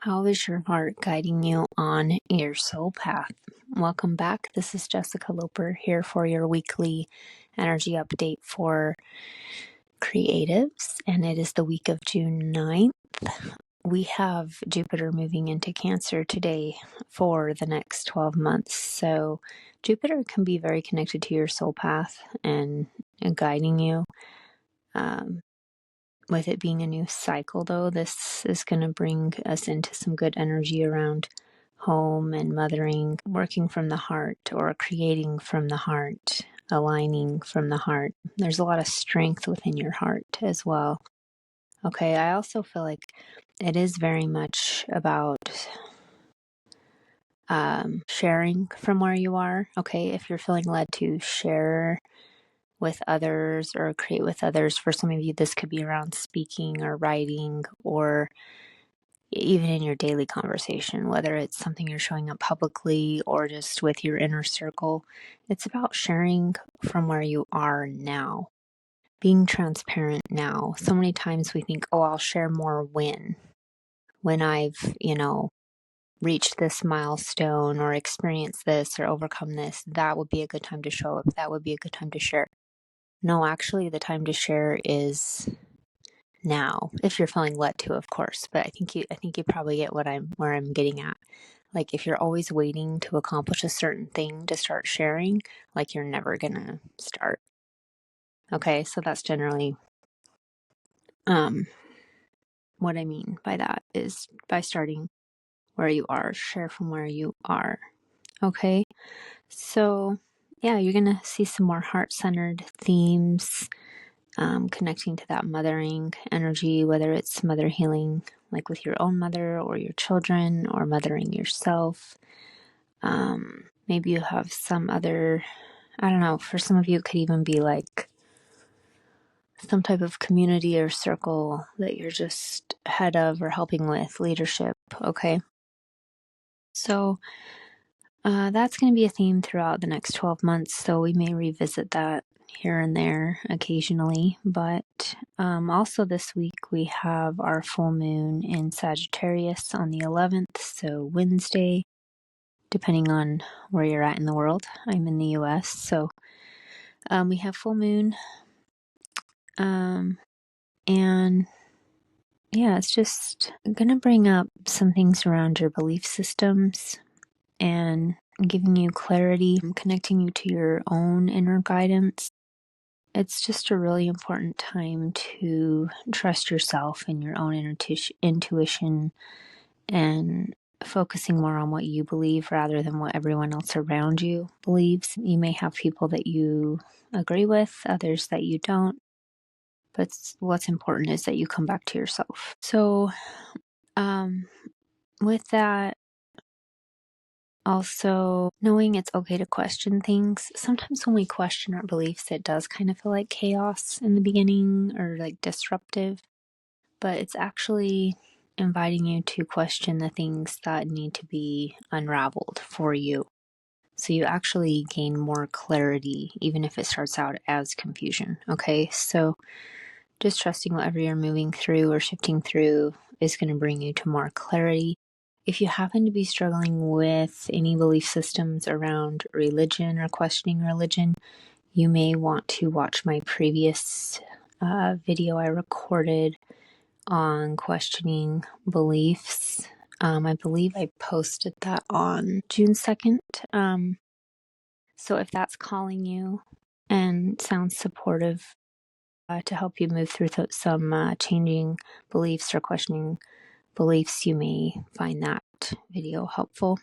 How is your heart guiding you on your soul path? Welcome back. This is Jessica Loper here for your weekly energy update for creatives, and it is the week of June 9th. We have Jupiter moving into Cancer today for the next 12 months. So Jupiter can be very connected to your soul path and guiding you. With it being a new cycle, though, this is going to bring us into some good energy around home and mothering, working from the heart or creating from the heart, aligning from the heart. There's a lot of strength within your heart as well. Okay, I also feel like it is very much about sharing from where you are. Okay, if you're feeling led to share with others or create with others. For some of you, this could be around speaking or writing or even in your daily conversation, whether it's something you're showing up publicly or just with your inner circle. It's about sharing from where you are now, being transparent now. So many times we think, oh, I'll share more when I've, reached this milestone or experienced this or overcome this. That would be a good time to show up. That would be a good time to share. No, actually, the time to share is now, if you're feeling led to, of course. But I think you probably get where I'm getting at. Like, if you're always waiting to accomplish a certain thing to start sharing, like, you're never gonna start. Okay, so that's generally what I mean by that is by starting where you are, share from where you are. Okay, so yeah, you're gonna see some more heart-centered themes. Connecting to that mothering energy, whether it's mother healing, like with your own mother or your children, or mothering yourself. Maybe you have some other, I don't know, for some of you, it could even be like some type of community or circle that you're just head of or helping with, leadership. Okay. So that's going to be a theme throughout the next 12 months. So we may revisit that here and there occasionally, but also this week we have our full moon in Sagittarius on the 11th, so Wednesday, depending on where you're at in the world. I'm in the US, so we have full moon, and yeah, it's just gonna bring up some things around your belief systems and giving you clarity, connecting you to your own inner guidance. It's just a really important time to trust yourself and your own intuition and focusing more on what you believe rather than what everyone else around you believes. You may have people that you agree with, others that you don't, but what's important is that you come back to yourself. So, with that, also knowing it's okay to question things. Sometimes when we question our beliefs, it does kind of feel like chaos in the beginning or like disruptive, but it's actually inviting you to question the things that need to be unraveled for you. So you actually gain more clarity, even if it starts out as confusion. Okay, so just trusting whatever you're moving through or shifting through is going to bring you to more clarity. If you happen to be struggling with any belief systems around religion or questioning religion, you may want to watch my previous video I recorded on questioning beliefs. I believe I posted that on June 2nd. So if that's calling you and sounds supportive to help you move through some changing beliefs or questioning beliefs, you may find that video helpful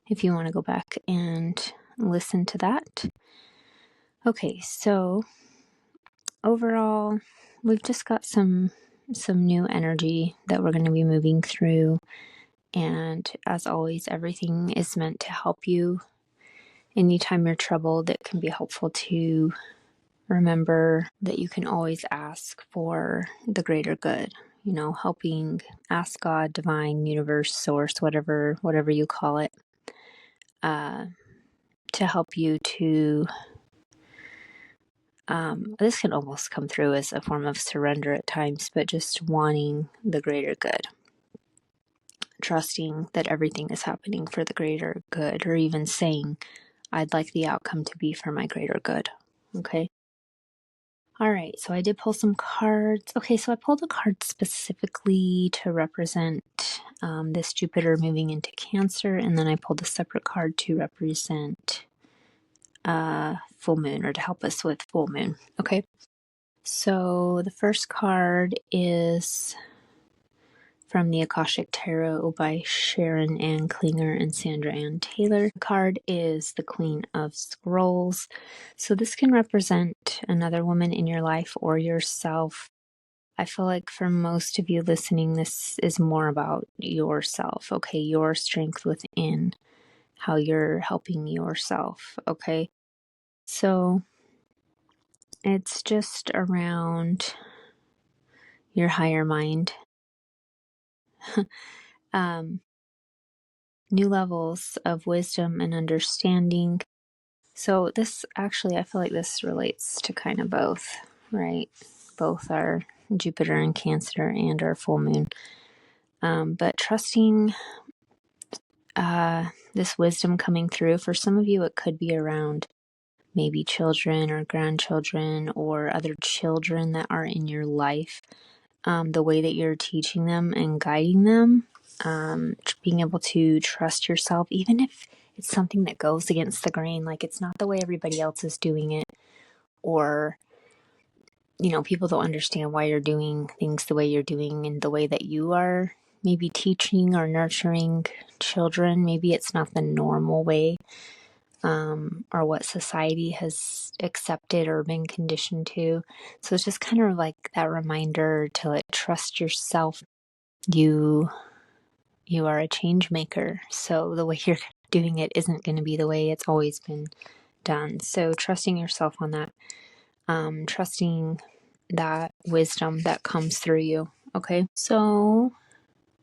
if you want to go back and listen to that. Okay, so overall, we've just got some new energy that we're going to be moving through, and as always, everything is meant to help you. Anytime you're troubled, it can be helpful to remember that you can always ask for the greater good. Helping, ask God, divine, universe, source, whatever you call it, to help you to, this can almost come through as a form of surrender at times, but just wanting the greater good. trusting that everything is happening for the greater good, or even saying, I'd like the outcome to be for my greater good. Okay. All right. So I did pull some cards. Okay. So I pulled a card specifically to represent this Jupiter moving into Cancer. And then I pulled a separate card to represent full moon, or to help us with full moon. Okay. So the first card is from the Akashic Tarot by Sharon and Klinger and Sandra and Taylor. The card is the Queen of Scrolls. So this can represent another woman in your life or yourself. I feel like for most of you listening, this is more about yourself, okay? Your strength within, how you're helping yourself, okay? So it's just around your higher mind. New levels of wisdom and understanding. So this actually, I feel like this relates to kind of both, right? Both our Jupiter and Cancer and our full moon. But trusting this wisdom coming through, for some of you, it could be around maybe children or grandchildren or other children that are in your life. The way that you're teaching them and guiding them, being able to trust yourself, even if it's something that goes against the grain, like it's not the way everybody else is doing it, or, you know, people don't understand why you're doing things the way you're doing and the way that you are maybe teaching or nurturing children. Maybe it's not the normal way, or what society has accepted or been conditioned to. So it's just kind of like that reminder to like trust yourself. You are a change maker. So the way you're doing it isn't going to be the way it's always been done. So trusting yourself on that, trusting that wisdom that comes through you. Okay. So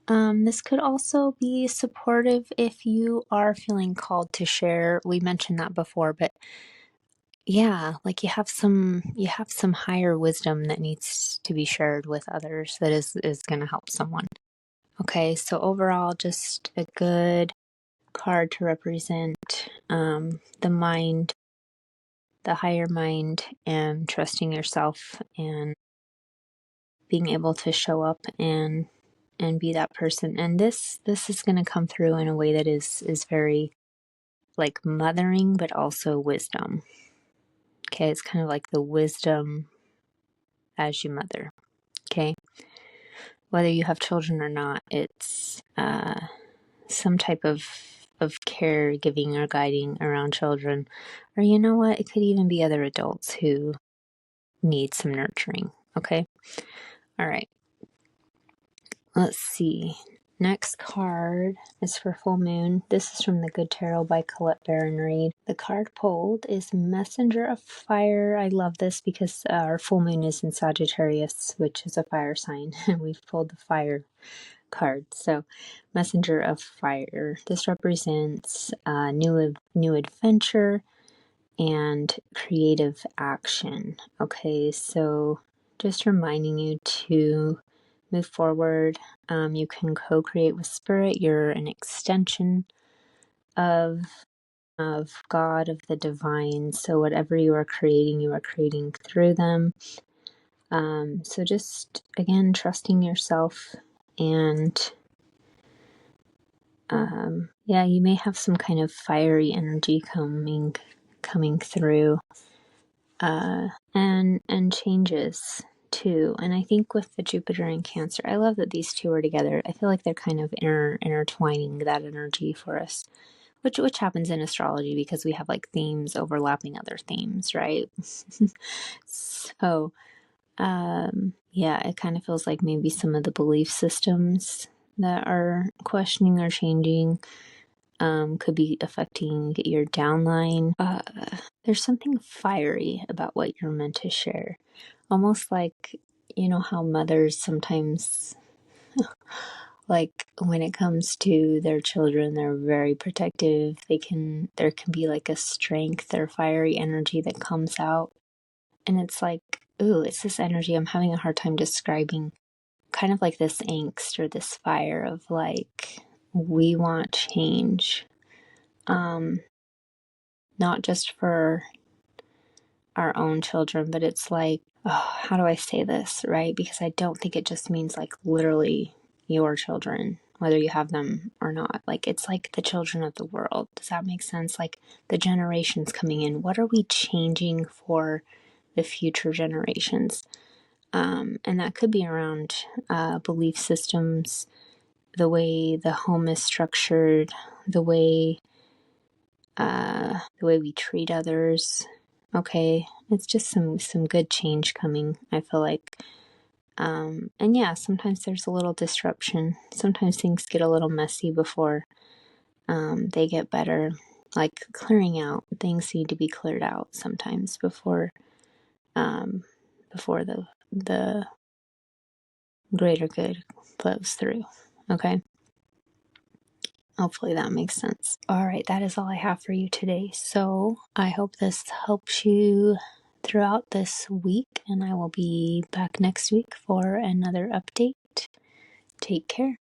this could also be supportive if you are feeling called to share. We mentioned that before, but yeah, like you have some higher wisdom that needs to be shared with others, that is going to help someone. Okay, so overall, just a good card to represent the mind, the higher mind, and trusting yourself and being able to show up and be that person. And this is going to come through in a way that is very like mothering, but also wisdom. Okay, it's kind of like the wisdom as you mother. Okay, whether you have children or not, it's some type of caregiving or guiding around children, or you know what, it could even be other adults who need some nurturing. Okay, all right, let's see. Next card is for full moon. This is from the Good Tarot by Colette Baron-Reid. The card pulled is Messenger of Fire. I love this because our full moon is in Sagittarius, which is a fire sign, and we've pulled the fire card. So Messenger of Fire. This represents new adventure and creative action. Okay, so just reminding you to move forward. You can co-create with spirit. You're an extension of God, of the divine. So whatever you are creating through them. So just again, trusting yourself, and yeah, you may have some kind of fiery energy coming through, and changes too. And I think with the Jupiter and Cancer, I love that these two are together. I feel like they're kind of intertwining that energy for us, which happens in astrology because we have like themes overlapping other themes, right? So yeah, it kind of feels like maybe some of the belief systems that are questioning or changing could be affecting your downline. There's something fiery about what you're meant to share. Almost like, you know how mothers sometimes, like when it comes to their children, they're very protective. There can be like a strength or fiery energy that comes out. And it's like, ooh, it's this energy I'm having a hard time describing. Kind of like this angst or this fire of like we want change. Not just for our own children, but it's like, oh, how do I say this, right? Because I don't think it just means like literally your children, whether you have them or not. Like, it's like the children of the world. Does that make sense? Like the generations coming in. What are we changing for the future generations? And that could be around belief systems, the way the home is structured, the way we treat others. Okay, it's just some good change coming, I feel like. And yeah, sometimes there's a little disruption. Sometimes things get a little messy before they get better. Like clearing out things need to be cleared out sometimes before the greater good flows through. Okay. Hopefully that makes sense. All right, that is all I have for you today. So I hope this helps you throughout this week, and I will be back next week for another update. Take care.